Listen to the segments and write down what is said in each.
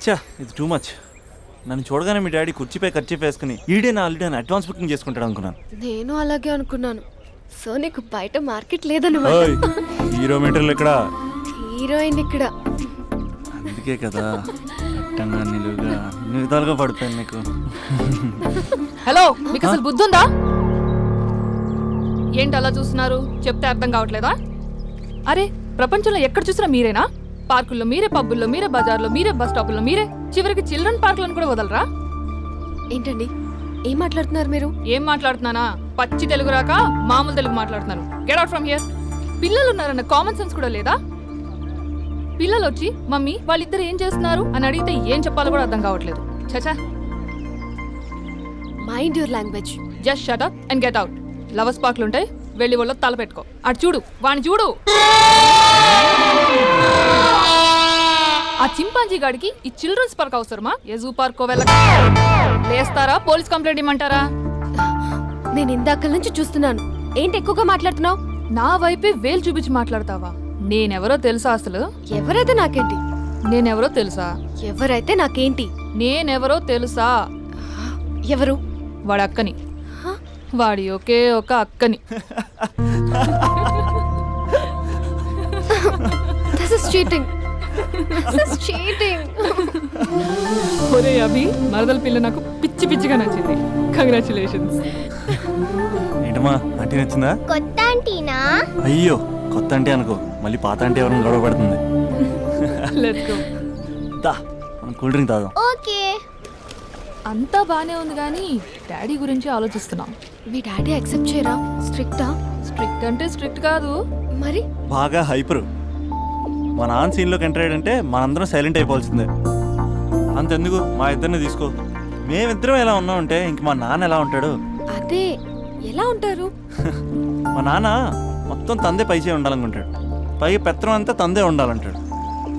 చా ఇది too much. నన్ను చూడగానే మీ డాడీ కుర్చీపై ఖర్చు వేసుకుని ఈడే నా ఆల్రెడీ అని అడ్వాన్స్ బుకింగ్ చేసుకుంటాడు అనుకున్నాను. నేను అలాగే అనుకున్నాను. సో నీకు బయట మార్కెట్ లేదన్నమాట. హీరో మీటర్లు ఇక్కడ, హీరోయిన్ ఇక్కడ. అందుకే కదా అట్టంగా నిలువుగా అన్ని విధాలుగా పడిపోయాను నీకు. హలో, మీకు అసలు బుద్ధి ఉందా? ఏంటి అలా చూస్తున్నారు? చెప్తే అర్థం కావట్లేదా? అరే, ప్రపంచంలో ఎక్కడ చూసినా మీరేనా? పార్కుల్లో మీరే, పబ్బుల్లో మీరే, బజార్లో మీరే, బస్ స్టాపుల్లో మీరే, చివరికి చిల్డ్రన్ పార్కులను కూడా వదలరా? ఏంటండి ఏం మాట్లాడుతున్నారు మీరు? ఏం మాట్లాడుతున్నానా? పచ్చి తెలుగు రాక మామూలు తెలుగు మాట్లాడుతున్నాను. Get out from here. పిల్లలు ఉన్నారన్న కామన్ సెన్స్ కూడా లేదా? పిల్లలు వచ్చి మమ్మీ వాళ్ళిద్దరు ఏం చేస్తున్నారు అని అడిగితే ఏం చెప్పాలో కూడా అర్థం కావట్లేదు. చచా, mind your language. Just shut up and get out. Lovers పార్క్లు ఉంటాయి, వెళ్ళి వాళ్ళ తల పెట్టుకో. అటు చూడు, వాణ్ణి చూడు. ఆ చింపాంజీ గాడికి ఈ చిల్డ్రన్స్ పార్క్ అవసరమా? ఏ జూ పార్క్ వెళ్ళక లేస్తారా? పోలీస్ కంప్లైంట్ ఇమ్మంటారా? నేను ఇందాక నుంచి చూస్తున్నాను. ఏంటి ఎక్కువగా మాట్లాడుతున్నావు? నా వైపే వేలు చూపించి మాట్లాడతావా? నేనెవరో తెలుసా? అసలు ఎవరైతే నాకేంటి? నేనెవరో తెలుసా? ఎవరైతే నాకేంటి? నేనెవరో తెలుసా? ఎవరు? వాడి అక్కని. వాడి ఒకే ఒక అక్కని. This is cheating. This is cheating. ఒరే అభి, మరదల పిల్ల నాకు పిచ్చి పిచ్చిగా నచ్చింది. కంగ్రాచులేషన్స్. ఏంటమ్మా ఆంటీ నచ్చిందా? కొత్త ఆంటీనా? అయ్యో కొత్త అంటే అనుకో, మళ్ళీ పాత అంటే ఎవరైనా గొడవ పడుతుంది. Let's go. దా మనం కూల్ డ్రింక్ తాగాం. ఓకే. అంతా బానే ఉంది కానీ డాడీ గురించి ఆలోచిస్తున్నాం. మీ డాడీ యాక్సెప్ట్ చేయరా? స్ట్రిక్టా? స్ట్రిక్ట్ అంటే స్ట్రిక్ట్ కాదు. మరి బాగా హైపర్. మా నాన్న సీన్లోకి ఎంటర్ అయ్యాడంటే మనందరం సైలెంట్ అయిపోవాల్సిందే. అంతెందుకు మా ఇద్దరిని తీసుకో. మేమిద్దరం ఎలా ఉన్నామంటే ఇంక మా నాన్న ఎలా ఉంటాడు? అదే ఎలా ఉంటారు? మా నాన్న మొత్తం తందే పైచే ఉండాలనుకుంటాడు. పైగా పెత్తనం అంతా తందే ఉండాలంటాడు.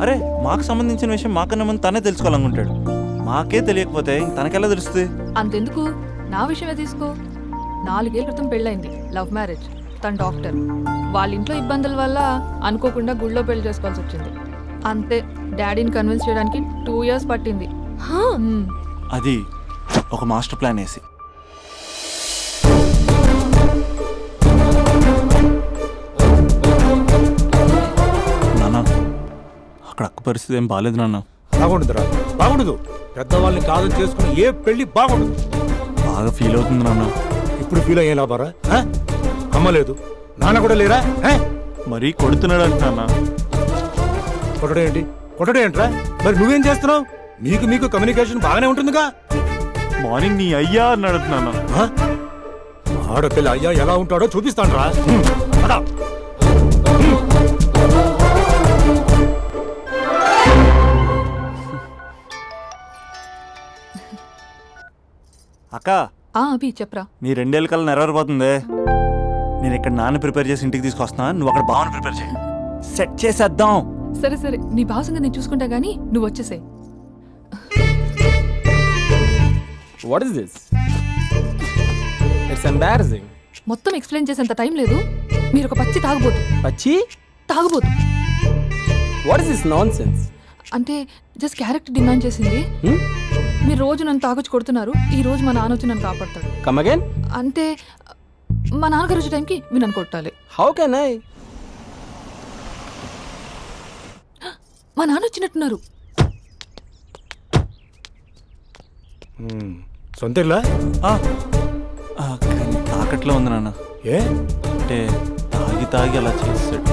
అరే మాకు సంబంధించిన విషయం మాకన్నా ముందు తనే తెలుసుకోవాలనుకుంటాడు. మాకే తెలియకపోతే తనకెలా తెలుస్తుంది? అంతెందుకు, నా విషయమే తీసుకో. 4 ఏళ్ల క్రితం పెళ్ళైంది, లవ్ మ్యారేజ్. తన డాక్టర్. వాళ్ళ ఇంట్లో ఇబ్బందుల వల్ల అనుకోకుండా గుళ్ళో పెళ్లి చేసుకోవాల్సి వచ్చింది. అంతే, డాడీని కన్విన్స్ చేయడానికి 2 years పట్టింది. అది ఒక మాస్టర్ ప్లాన్ వేసి. నాన్న అక్కడ అక్క పరిస్థితి ఏం బాగాలేదు నాన్న. బాగుండదురా, బాగుండదు. పెద్దవాళ్ళని కాదు చేసుకుని ఏ పెళ్లి బాగుండదు. బాగా ఫీల్ అవుతుంది నాన్న. ఇప్పుడు ఫీల్ అయ్యే లాభారా? అమ్మ లేదు, నాన్న కూడా లేరా? మరీ కొడుతున్నాడు అంటున్నా. కొట్టడం ఏంటి? కొట్టడం ఏంట్రా? మరి నువ్వేం చేస్తున్నావు? మీకు కమ్యూనికేషన్ బాగానే ఉంటుందిగా. మార్నింగ్ నీ అయ్యా అని అడుగుతున్నాను. ఆడపిల్ల అయ్యా ఎలా ఉంటాడో చూపిస్తాను రా. అక్క అభి చెప్పరా. నీ 2 ఏళ్ళ కల్లా నెరవేరిపోతుంది. నేను ఇక్కడ నాన్న ప్రిపేర్ చేసి ఇంటికి తీసుకొస్తున్నా, నువ్వు అక్కడ బావని ప్రిపేర్ చేయి. సెట్ చేసేద్దాం. సరే సరే, నీ భావసంగా నేను చూసుకుంటా గానీ నువ్వు వచ్చేసాయి. What is this? It's embarrassing. మొత్తం ఎక్స్ప్లెయిన్ చేసేంత టైం లేదు. మీరు ఒక పచ్చి తాగుబోతు. Pachi? తాగుబోతు What is this nonsense? అంటే జస్ట్ క్యారెక్టర్ డిమాండ్ చేసింది. మీరు రోజు నన్ను తాగొచ్చి కొడుతున్నారు, ఈ రోజు మా నాన్న వచ్చి నన్ను కాపాడతాడు. Come again? అంటే మా నాన్నగారు వచ్చే టైంకి మీరు నన్ను కొట్టాలి. How can I? మా నాన్న వచ్చినట్టున్నారు. సొంత ఇల్లా? కానీ తాకట్లో ఉంది నాన్న. ఏ అంటే తాగి అలా చేస్తాడు.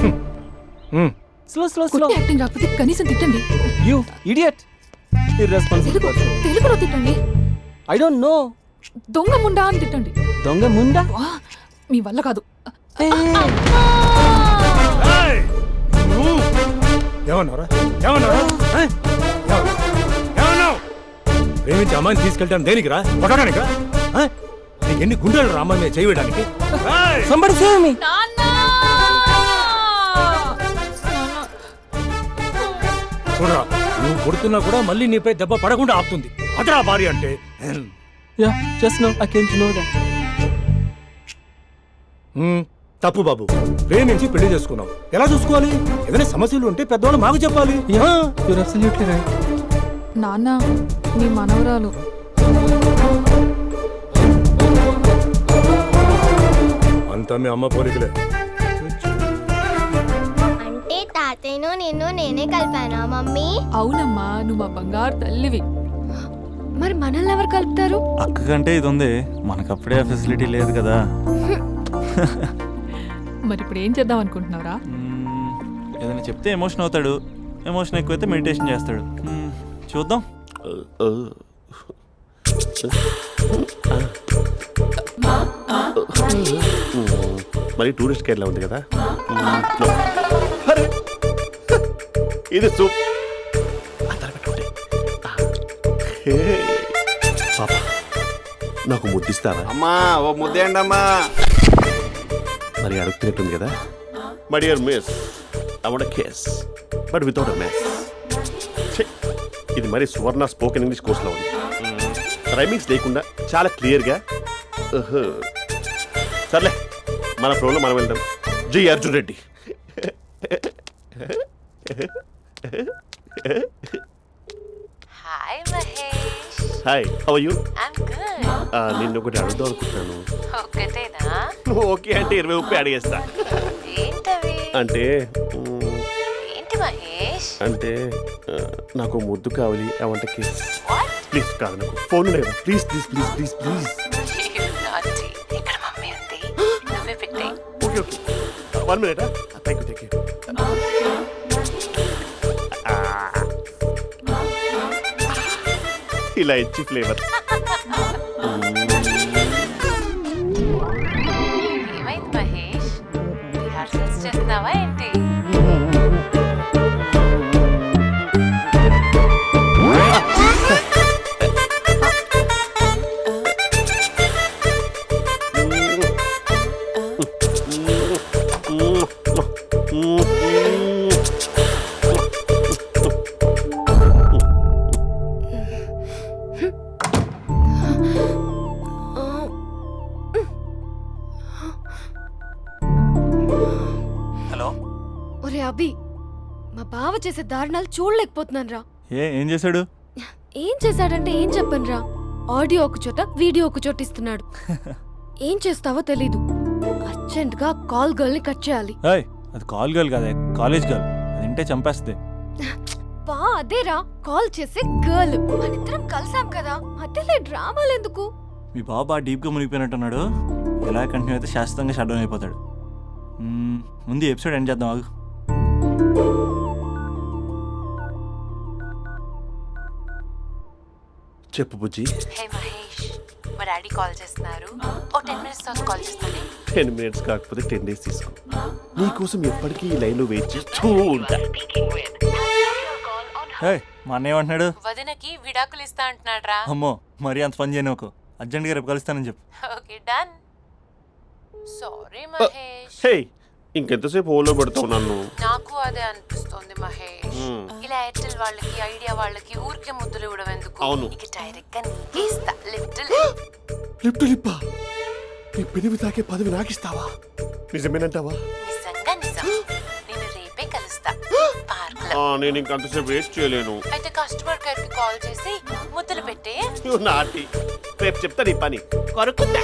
Slow. యాక్టింగ్ రాకపోతే కనీసం తిట్టండి. You idiot! Irresponsible person. తెలుగులో తిట్టండి. I don't know. దొంగ ముండా అని తిట్టండి. Donga munda? వా, మీ వల్ల కాదు. ఏమన్నారా? ప్రేమించి అమ్మాయిని తీసుకెళ్తాను దేనికిరా? కొట్టడానికిరా? నీకు ఎన్ని గుండెలు రా అమ్మాయి మీద చేయడానికి? Somebody save me! చూడరా, నువ్వు కొడుతున్నా కూడా మళ్ళీ నీపై దెబ్బ పడకుండా ఆపుతుంది. అదరా భార్య అంటే. Yeah, just now I came to know that. తప్పు బాబు. ప్రేమించి పెళ్లి చేసుకున్నావు, ఎలా చూసుకోవాలి? ఏదైనా సమస్యలు ఉంటే పెద్దవాళ్ళు మాకు చెప్పాలి. Yeah, you're absolutely right. నాన్న మీ మనవరాలు అంతా మీ అమ్మ పోలికలే. అంటే తాతయ్యను నిన్ను నేనే కలిపానా మమ్మీ? అవునమ్మా నువ్వు మా బంగారు తల్లివి. మరి మనల్ని ఎవరు కలుపుతారు? అక్క కంటే ఇది ఉంది, మనకప్పుడే ఆ ఫెసిలిటీ లేదు కదా. మరి ఇప్పుడు ఏం చేద్దాం అనుకుంటున్నారా? ఏదైనా చెప్తే ఎమోషన్ అవుతాడు, ఎమోషన్ ఎక్కువైతే మెడిటేషన్ చేస్తాడు. చూద్దాం. మరి టూరిస్ట్ గైడ్లా ఉంది కదా. అరే! ఇది సూప్ పాపా, నాకు ముద్దిస్తారా? అమ్మా ఓ ముద్దేయండి అమ్మా. మరి అడుగుతున్నట్టుంది కదా. My dear miss, I want kiss but without a mess. ఇది మరి సువర్ణ స్పోకెన్ ఇంగ్లీష్ కోర్సులో ఉంది. రైమింగ్స్ లేకుండా చాలా క్లియర్గా. సర్లే, మన ఫ్లోలో మనం వెళ్దాం. G Arjun Reddy. Hi Mahesh. Hi, how are you? I'm good. నిన్ను ఒకటి అడుగుదాం అనుకుంటున్నాను. ఒక్కటేనా? ఓకే అంటే 20 రూపాయలు అడిగేస్తా. ఏంటవి? అంటే ఏంటి మహేష్? అంటే నాకు ముద్దు కావాలి. I want kiss. What? Please కాదు, నాకు ఫోన్ లేదా? Please please please please please. You naughty. ఇక్కడ మమ్మీ ఉంది, నువ్వే పెట్టే. Okay okay, 1 minute. Thank you thank you. ఇలా ఇచ్చి ఫ్లేవర్. ఏమైంది మహేష్? రిహార్సల్స్ చేస్తున్నావా ఏంటి? హలో. ఒరే అభి, మా బావ చేసే దారుణాలు చూడలేకపోతున్నాను రా. ఏం చేశాడు? ఏం చేశాడంటే ఏం చెప్పను రా. ఆడియో ఒక చోట, వీడియో ఒక చోట ఇస్తున్నాడు. ఏం చేస్తావో తెలీదు. అర్జెంట్ గా కాల్ గర్ల్ ని కట్ చేయాలి. ఏయ్, అది కాల్ గర్ల్ కాదే, కాలేజ్ గర్ల్. అది వింటే చంపేస్తుంది. బా అదేరా, కాల్ చేసే గర్ల్. మనిద్దరం కలిసాం కదా, మధ్యలో డ్రామాలు ఎందుకు? మీ బాబా డీప్గా మునిగిపోయినట్టున్నాడు. ఎలా కంటిన్యూ అయితే శాశ్వతంగా షట్ డౌన్ అయిపోతాడు. ముందు ఎపిసోడ్ ఎండ్ చేద్దాం, ఆగు. చెప్పు బుజ్జి. హే మహేష్, మా డాడీ కాల్ చేస్తున్నారు. ఓ 10 minutes తర్వాత కాల్ చేస్తాను. 10 minutes కాకపోతే 10 days తీసుకో. నీకోసం ఎప్పటికీ ఈ లైన్లో వెయిట్ చేస్తూ ఉంటా. ఏయ్, మా అన్నయ్య ఏమంటున్నాడు? వదినకి విడాకులు ఇస్తా అంటున్నాడు రా. అమ్మో, మరీ అంత పని చేయను. ఒక అర్జెంట్గా రేపు కలుస్తానని చెప్పు. Okay done. సారీ మహేష్. హే, ఇంకెంతసేపు హోల్లో పెడతావు నన్ను? నాకు అదే అనిపిస్తుంది మహేష్. ఇలా ఎయిర్టెల్ వాళ్ళకి, ఐడియా వాళ్ళకి ఊరికే ముద్దులు ఇవ్వడం ఎందుకు? అవును. ఇక డైరెక్ట్ గా నీకే ఇస్తా. లిటిల్ లిప్టు లిప్పా, నీ పెనివి తాకే పదవి నాకిస్తావా? నిజమేనంటావా? నిజంగా నిజం. నేను రేపే కలుస్తా పార్క్ లో. నేను ఇంకంతసేపు వెయిట్ చేయలేను. అయితే కస్టమర్ కేర్ కి కాల్ చేసి ముద్దులు పెట్టే. నాటి రేపు చెప్తా నీ పని. కొరుకుంటా.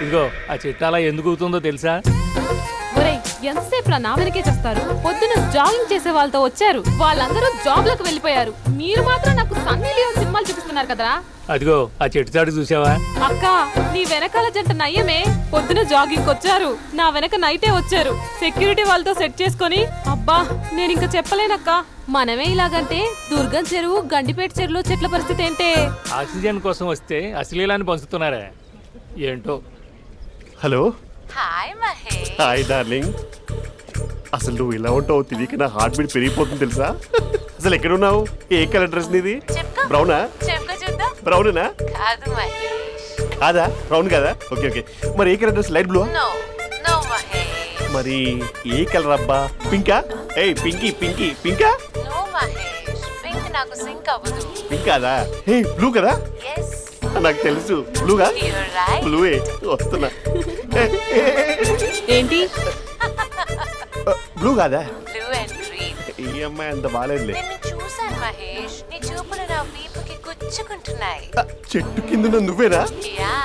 ఇదిగో ఆ చెట్టు అలా ఎందుకు అవుతుందో తెలుసా? ఒరేయ్, ఎంతసేపు నా వెనకే చేస్తారు? పొద్దున జాగింగ్ చేసే వాళ్ళతో వచ్చారు, వాళ్ళందరూ జాబ్లకు వెళ్ళిపోయారు. మీరు మాత్రం నాకు సన్నీ లియోన్ సినిమాలు చూపిస్తున్నారు కదరా. అదిగో ఆ చెట్టు చాటు చూసావా? అక్క, నీ వెనకాల జంట నయ్యమే. పొద్దున జాగింగ్ వచ్చారు, నా వెనక నైటే వచ్చారు. సెక్యూరిటీ వాళ్ళతో సెట్ చేసుకొని, అబ్బా నేను ఇంకా చెప్పలేనక్క. మనమే ఇలాగంటే దుర్గం చెరువు, గండిపేట చెరువులో చెట్ల పరిస్థితి ఏంటే? ఆక్సిజన్ కోసం వస్తే అశ్లీలాన్ని పంచుతున్నారా ఏంటో. Hello. Hi Mahesh. Hi darling. అసలు నువ్వు ఇలా ఉంటావు తెలియక నా హార్ట్ బీట్ పెరిగిపోతుంది తెలుసా? అసలు ఎక్కడున్నావు? ఏ కలర్ డ్రెస్ నీది? చెప్పుకో. బ్రౌనా? చెప్పుకో చూద్దాం. బ్రౌనేనా? కాదు మహేష్. కాదా? బ్రౌన్ కదా? Okay okay. మరి ఏ colour dress? Light blue? No no Mahesh. మరి ఏ కలర్ అబ్బా? పింకా? ఏయ్ పింకీ పింకీ పింకా? నో మహేష్, పింక్ నాకు సింక్ అవ్వదు. పింక్ కాదా? ఏ బ్లూ కదా? ఎస్, నాకు తెలుసు. బ్లూగా? You're right. బ్లూవే వస్తున్నా. ఏంటి? బ్లూ కాదా? Blue and green. ఈ అమ్మాయి అంత బాగాలేదులే. నిన్ను చూశాను మహేష్, నీ చూపులు నా వీపుకి గుచ్చుకుంటున్నాయి. చెట్టు కింద నువ్వేనా? Yeah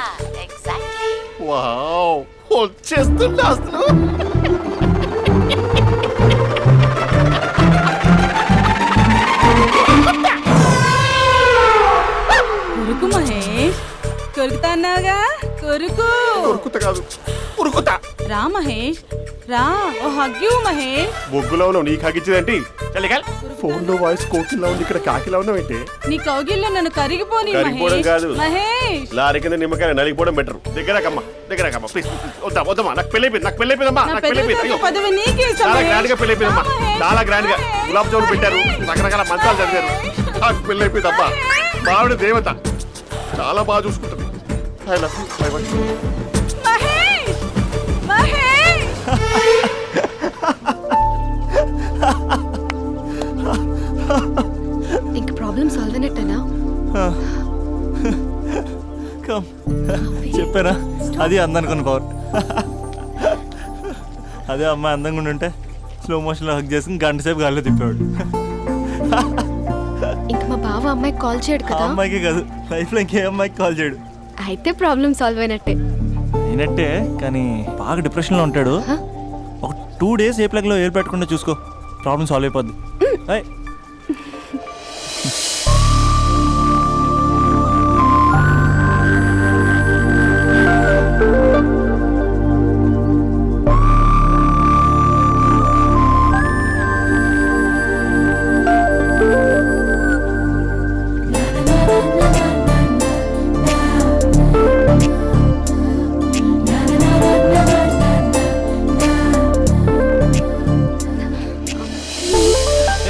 exactly. వావ్, వచ్చేస్తున్నా అసలు. కొరుకు మహేష్, కొరుకుతా అన్నావుగా, కొరుకు. ఉరుకుతా కాదు, ఉరుకుతా. రా మహేష్, రా, ఓ హగ్గు మహేష్. బొగ్గులో ఉన్నావు, నీకు హగిచ్చేదేంటి? ఫోన్ లో వాయిస్ కోకిలా ఉంది, ఇక్కడ కాకిలా ఉన్నావు ఏంటి? నీ కౌగిల్లో నన్ను కరిగిపోని కరిగిపోవడం మహేష్. కాదు. మహేష్, లారీ కింద నిమ్మకాయ నలిగిపోవడం బెటర్. దగ్గరకమ్మా, ప్లీజ్. వద్దమ్మా, నాకు పెళ్ళైపోయిందమ్మా, నా నాకు పెద్ద పెళ్ళైపోయింది. అయ్యో, పదవి నీకే ఇస్తా చాలా మహేష్. గ్రాండ్ గా పెళ్ళైపోయిందమ్మా, రా మహేష్. చాలా గ్రాండ్ గా గులాబ్ జామున్ పెట్టారు, రకరకాల మంచాలు చదివారు. నాకు పెళ్ళైపోయిందమ్మా. మావిడ దేవత, చాలా బాగా చూసుకుంటుంది. I love you. I want you. Mahesh, Mahesh. ఇంక ప్రాబ్లం సాల్వ్ అయినట్టేనా? కమ్ చెప్పారా, అది అందనుకున్న పవర్. అదే అమ్మాయి అందంగా ఉండుంటే స్లో మోషన్లో హక్ చేసుకుని గంట సేపు గాల్లో తిప్పేవాడు. ఇంక మా బావ అమ్మాయికి కాల్ చేయడు ఆ కదా? అమ్మాయికి కాదు, లైఫ్లో ఇంకే అమ్మాయికి కాల్ చేయడు. అయితే ప్రాబ్లం సాల్వ్ అయినట్టే. అయినట్టే, కానీ బాగా డిప్రెషన్లో ఉంటాడు. ఒక 2 days ఏ ప్లగ్లో ఏర్ పెట్టకుండా చూసుకో, ప్రాబ్లం సాల్వ్ అయిపోద్ది. ఏయ్,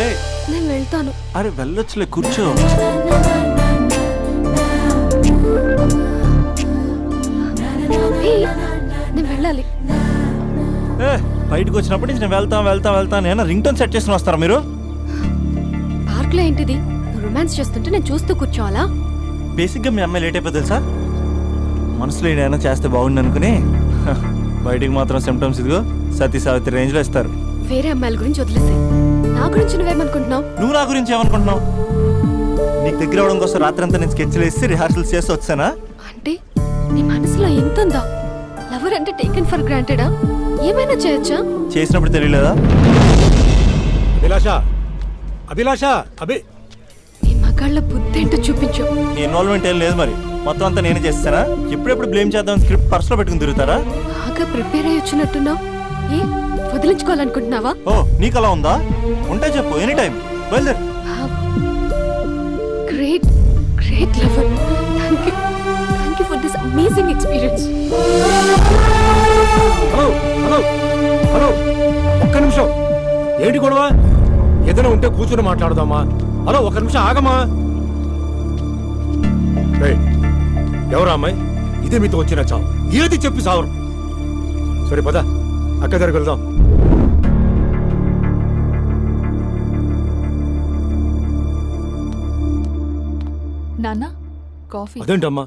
ఏయ్, నేను వెళ్తాను. అరే వెళ్ళొచ్చులే, కూర్చో. అభి, నేను వెళ్ళాలి. ఏ బయటకు వచ్చినప్పటి నుంచి నేను వెళ్తా నేను రింగ్ టోన్ సెట్ చేసుకుని వస్తారా మీరు? పార్క్లో ఏంటిది? నువ్వు రొమాన్స్ చేస్తుంటే నేను చూస్తూ కూర్చోవాలా? బేసిక్గా మీ అమ్మాయి లేట్ అయిపోతుంది తెలుసా? మనసులో ఏదైనా చేస్తే బాగుండు అనుకుని బయటికి మాత్రం సిమ్టమ్స్ ఇదిగో సతీ సావిత్రి రేంజ్లో ఇస్తారు. వేరే అమ్మాయిల గురించి వదిలేసే, నా గురించి నువ్వేమనుకుంటున్నావు? నువ్వు నా గురించి ఏమనుకుంటున్నావు? నీకు దగ్గర అవడం కోసం రాత్రి అంతా నేను స్కెచ్లు వేసి రిహార్సల్స్ చేసి వచ్చానా? అంటే నీ మనసులో ఎంత ఉందా? లవర్ అంటే టేకెన్ ఫర్ గ్రాంటెడా? ఏమైనా చేయొచ్చా? చేసినప్పుడు తెలియలేదా? అభిలాష, నీ మగాళ్ళ బుద్ధి ఏంటో చూపించు. నీ ఇన్వాల్వ్మెంట్ ఏం లేదు మరి, మొత్తం అంతా నేనే చేస్తానా? ఎప్పుడెప్పుడు బ్లేమ్ చేద్దాం స్క్రిప్ట్ పర్సులో పెట్టుకుని తిరుగుతారా? బాగా ప్రిపేర్ అయ్యి వచ్చినట్టున్నావు. ఏ వదిలించుకోవాలనుకుంటున్నావా? ఓ నీకు అలా ఉందా? ఉంటే చెప్పు, ఎనీ టైం బయలుదేరు. Great great lover. Thank you for this amazing experience. Hello, ఒక్క నిమిషం. ఏంటి గొడవ? ఏదైనా ఉంటే కూర్చొని మాట్లాడదామా? హలో, ఒక్క నిమిషం ఆగమా. ఎవరా అమ్మాయి? ఇదే మీతో వచ్చిన చావు, ఏది చెప్పి సావరు. సరే పద, అక్క దగ్గరికి వెళ్దాం. నాన్న కాఫీ. అదేంటమ్మా,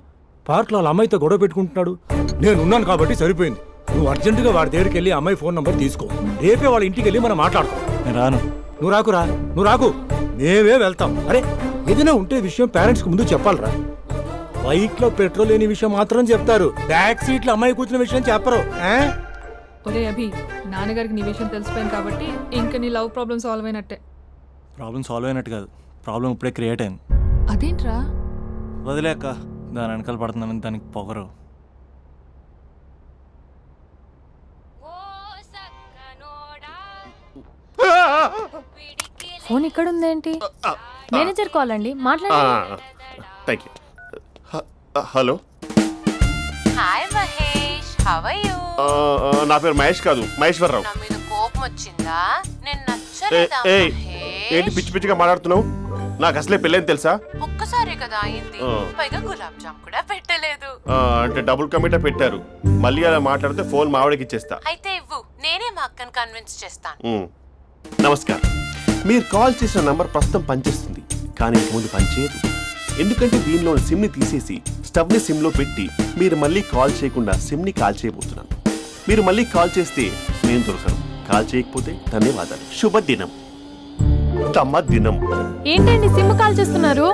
పార్క్లో వాళ్ళ అమ్మాయితో గొడవ పెట్టుకుంటున్నాడు. నేను ఉన్నాను కాబట్టి సరిపోయింది. నువ్వు అర్జెంటుగా వాడి దగ్గరికి వెళ్ళి అమ్మాయి ఫోన్ నంబర్ తీసుకో. రేపే వాళ్ళ ఇంటికి వెళ్ళి మనం మాట్లాడతాం. నేను రాను. నువ్వు రాకు, మేమే వెళ్తాం. అరే ఏదైనా ఉంటే విషయం పేరెంట్స్కి ముందు చెప్పాలరా. బైక్ లో పెట్రోల్ లేని విషయం మాత్రం చెప్తారు, బ్యాక్ సీట్ లో అమ్మాయి కూర్చున్న విషయం చెప్పరు. ఒరే అభి, నాన్నగారికి నీ విషయం తెలిసిపోయింది కాబట్టి ఇంకా నీ లవ్ ప్రాబ్లమ్ సాల్వ్ అయినట్టే. ప్రాబ్లం సాల్వ్ అయినట్టు కాదు, ప్రాబ్లం ఇప్పుడే క్రియేట్ అయింది. అదేంట్రా? వదిలేక దాని వెనకాల పడుతున్నామని దానికి పొగరు. ఫోన్ ఇక్కడ ఉందేంటి? మేనేజర్ కాల్ అండి, మాట్లాడండి. Thank you. Hello, hi Mahesh, how are you? నా పేరు మహేష్ కాదు, మహేశ్వరరావు. నా మీద కోపం వచ్చిందా? నేను నచ్చలేదా ఏంటి మహేష్? పిచ్చి పిచ్చిగా మాట్లాడుతున్నావు? నాకు అసలే పెళ్ళని తెలుసా? ఒక్కసారి కదా అయింది, పైగా గులాబ్ జామ్ కూడా పెట్టలేదు. అంటే డబుల్ కమిటా పెట్టారు. మళ్ళీ అలా మాట్లాడితే ఫోన్ మావిడకి ఇచ్చేస్తా. అయితే ఇవ్వు, నేనే మా అక్కని కన్విన్స్ చేస్తాను. నమస్కారం. మీరు కాల్ చేసిన నంబర్ ప్రస్తుతం పనిచేస్తుంది, కానీ ఇంక ముందు పనిచేయదు. ఎందుకంటే దీనిలో సిమ్ని తీసేసి స్టవ్ని సిమ్లో పెట్టి మీరు మళ్ళీ కాల్ చేయకుండా సిమ్ని కాల్ చేయబోతున్నాను. మీరు మళ్ళీ కాల్ చేస్తే నేను దొరకను, కాల్ చేయకపోతే ధన్యవాదాలు. శుభదినం. ఉత్తమ దినం. ఏంటండి సిమ్ కాల్ చేస్తున్నారు?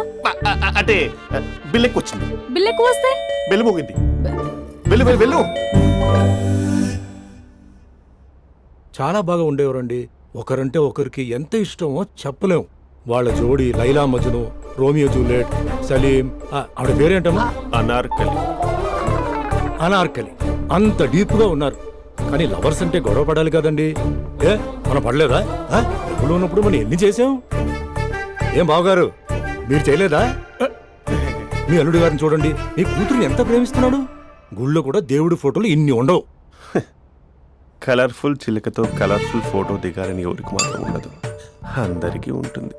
అంటే బిల్ ఎక్కువ వచ్చింది. బిల్ ఎక్కువ వస్తే బెల్లు మోగింది. వెళ్ళు వెళ్ళు వెళ్ళు. చాలా బాగా ఉండేవారండి. ఒకరంటే ఒకరికి ఎంత ఇష్టమో చెప్పలేం. వాళ్ళ జోడి లైలా మజ్ను, రోమియో జూలియట్, సలీం, ఆవిడ పేరేంటమ్మా? అనార్కలి. అనార్కలి. అంత డీప్ గా ఉన్నారు. కానీ లవర్స్ అంటే గొడవ పడాలి కదండి. ఏ మనం పడలేదా? డబ్బులు ఉన్నప్పుడు మనం ఎన్ని చేసాం? ఏం బావగారు మీరు చేయలేదా? మీ అల్లుడి గారిని చూడండి, మీ కూతురుని ఎంత ప్రేమిస్తున్నాడు. గుళ్ళో కూడా దేవుడి ఫోటోలు ఇన్ని ఉండవు. కలర్ఫుల్ చిలుకతో కలర్ఫుల్ ఫోటో దిగాలని ఎవరికి మాత్రం ఉండదు, అందరికీ ఉంటుంది.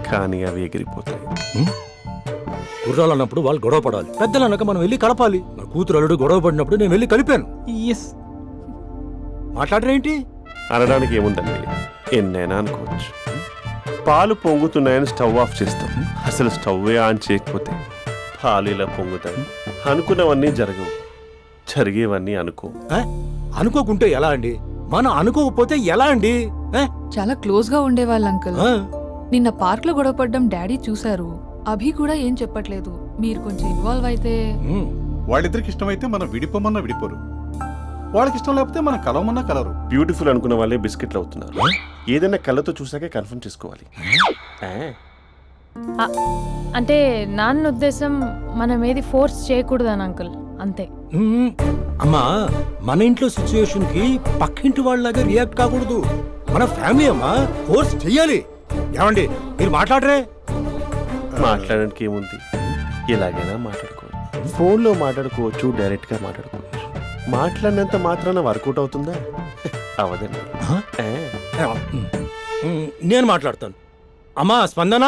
కానీ అవి ఎగిరిపోతాయి. గుర్రాలు అన్నప్పుడు వాళ్ళు గొడవ పడాలి, పెద్దలు అన్నాక మనం వెళ్ళి కలపాలి. నా కూతురు అల్లుడు గొడవ పడినప్పుడు నేను వెళ్ళి కలిపాను. మాట్లాడరేంటి? అనడానికి ఏముందండి, ఎన్నైనా అనుకోవచ్చు. పాలు పొంగుతున్నాయని స్టవ్ ఆఫ్ చేస్తాం, అసలు స్టవ్వే ఆన్ చేయకపోతే పాలు ఇలా పొంగుతాయి. అనుకున్నవన్నీ జరగవు, జరిగేవన్నీ అనుకో. అనుకోకుంటే ఎలా అండి? మనం అనుకోకపోతే ఎలా అండి? చాలా క్లోజ్ గా ఉండేవాళ్ళు అంకుల్. నిన్న పార్క్ లో గొడవ పడ్డం డాడీ చూశారు. అభి కూడా ఏం చెప్పట్లేదు. మీరు కొంచెం ఇన్వాల్వ్ అయితే. వాళ్ళిద్దరికి ఇష్టమైతే మనం విడిపోమన్నా విడిపోరు, వాళ్ళకి ఇష్టం లేకపోతే మనం కలవమన్నా కలరు. బ్యూటిఫుల్ అనుకున్న వాళ్ళే బిస్కెట్లు అవుతున్నారు. ఏదైనా కళ్ళతో చూసాకే కన్ఫర్మ్ చేసుకోవాలి. అంటే నాన్న ఉద్దేశం మనం ఏది ఫోర్స్ చేయకూడదని అంకుల్, అంతే. అమ్మా, మన ఇంట్లో సిచ్యుయేషన్ కి పక్కింటి వాళ్ళలాగా రియాక్ట్ కాకూడదు. మన ఫ్యామిలీ అమ్మా, ఫోర్స్ చెయ్యాలి. ఏమండి మీరు మాట్లాడరే? మాట్లాడడానికి ఏముంది, ఎలాగైనా మాట్లాడుకోవచ్చు. ఫోన్లో మాట్లాడుకోవచ్చు, డైరెక్ట్గా మాట్లాడుకోవచ్చు. మాట్లాడినంత మాత్రాన వర్కౌట్ అవుతుందా? అవదండి. నేను మాట్లాడతాను. అమ్మా స్పందన,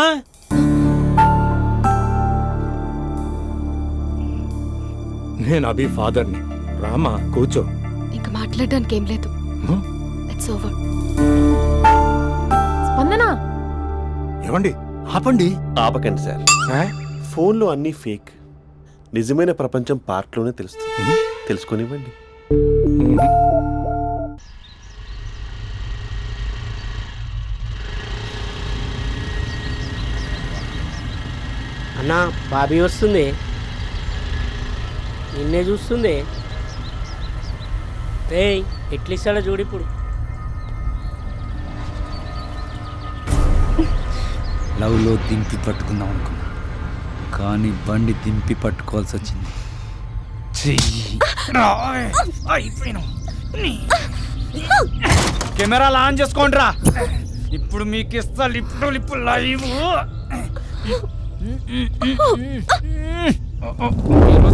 నేను అభి ఫాదర్ని. రామా కూర్చో. ఇంకా మాట్లాడడానికి ఏం లేదు. It's over. స్పందన, ఏమండి ఆపండి. ఆపకండి సార్. ఫోన్లో అన్నీ ఫేక్, నిజమైన ప్రపంచం పార్ట్లోనే తెలుస్తుంది. తెలుసుకొనివ్వండి. అన్నా బాబీ వస్తుంది, నిన్నే చూస్తుంది. ఏయ్ ఎట్లిస్తాడో చూడు ఇప్పుడు. లవ్లో దింపి పట్టుకుందాం అనుకున్నా, కానీ బండి దింపి పట్టుకోవాల్సి వచ్చింది. కెమెరాలు ఆన్ చేసుకోండి రా, ఇప్పుడు మీకు ఇస్తా లిప్పు లైవ్.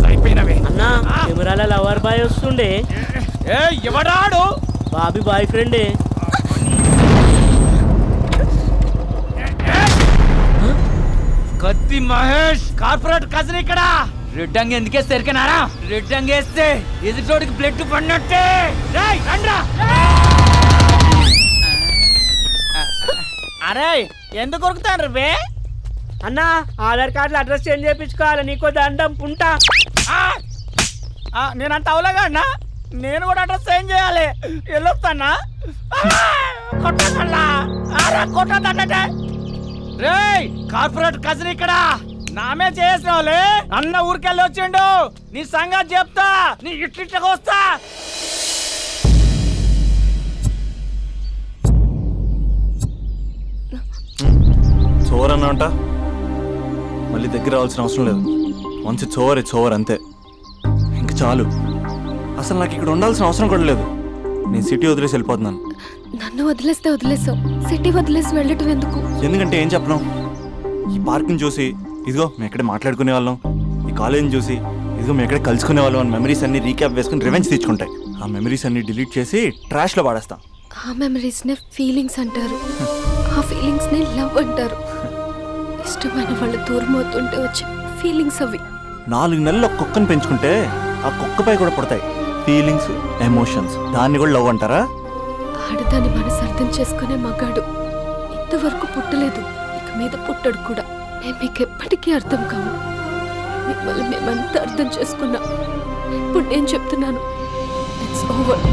అయిపోయినవే అన్నా, కెమెరాల లవర్ బాయ్ వస్తుండే. ఎవడాడు? బాబీ బాయ్ ఫ్రెండే. కత్తి మహేష్ కార్పొరేట్ కజిన్ ఇక్కడ. రెడ్ అంగి ఎందుకేస్తే ఎరికనారా? రెడ్ అంగి వేస్తే ఎదుటోడికి బ్లడ్ పడినట్టే. అరే ఎందుకు కొరుకుతాను రే అన్నా? ఆధార్ కార్డులో అడ్రస్ చేంజ్ చేయించుకోవాలి, నీకో దండం ఉంటా. నేనంత అవలేగా అన్నా, నేను కూడా అడ్రస్ చేంజ్ చేయాలి. వెళ్ళొస్తానా? కొట్టదంటే రేయ్, కార్పొరేట్ కజిన్ ఇక్కడ. నామే చేసిన వాళ్ళే అన్న ఊరికెళ్ళి వచ్చిండు. నీ సంగతి చెప్తా, నీ ఇట్లిట్లకి వస్తా. చోర్ అన్నా మళ్ళీ దగ్గర రావాల్సిన అవసరం లేదు. మంచి చోర్ అంతే, ఇంక చాలు. అసలు నాకు ఇక్కడ ఉండాల్సిన అవసరం కూడా లేదు. నేను సిటీ వదిలేసి వెళ్ళిపోతున్నాను. నన్ను వదిలేస్తే వదిలేసావు, సిటీ వదిలేసి వెళ్ళటం ఎందుకు? ఎందుకంటే ఏం చెప్పను, ఈ పార్క్ని చూసి ఇదిగో మేము ఎక్కడే మాట్లాడుకునే వాళ్ళం, ఈ కాలేజీని చూసి ఇదిగో మేము ఎక్కడే కలుసుకునే వాళ్ళం అని మెమరీస్ అన్ని రీక్యాప్ వేసుకుని రివెంజ్ తెచ్చుకుంటాయి. ఆ మెమరీస్ అన్ని డిలీట్ చేసి ట్రాష్లో పాడేస్తాం. ఆ మెమరీస్నే ఫీలింగ్స్ అంటారు, ఆ ఫీలింగ్స్నే లవ్ అంటారు. ఇష్టమైన వాళ్ళు దూరం అవుతుంటే వచ్చే ఫీలింగ్స్ అవి. 4 నెలలు ఒక కుక్కను పెంచుకుంటే ఆ కుక్కపై కూడా పడతాయి ఫీలింగ్స్, ఎమోషన్స్. దాన్ని కూడా లవ్ అంటారా? ఆడదాన్ని మనసు అర్థం చేసుకునే మగాడు ఇంతవరకు పుట్టలేదు, ఇక మీద పుట్టడు కూడా. మేము మీకు ఎప్పటికీ అర్థం కాము. మిమ్మల్ని మేమంతా అర్థం చేసుకున్నాం. ఇప్పుడు నేను చెప్తున్నాను, ఇట్స్ ఓవర్.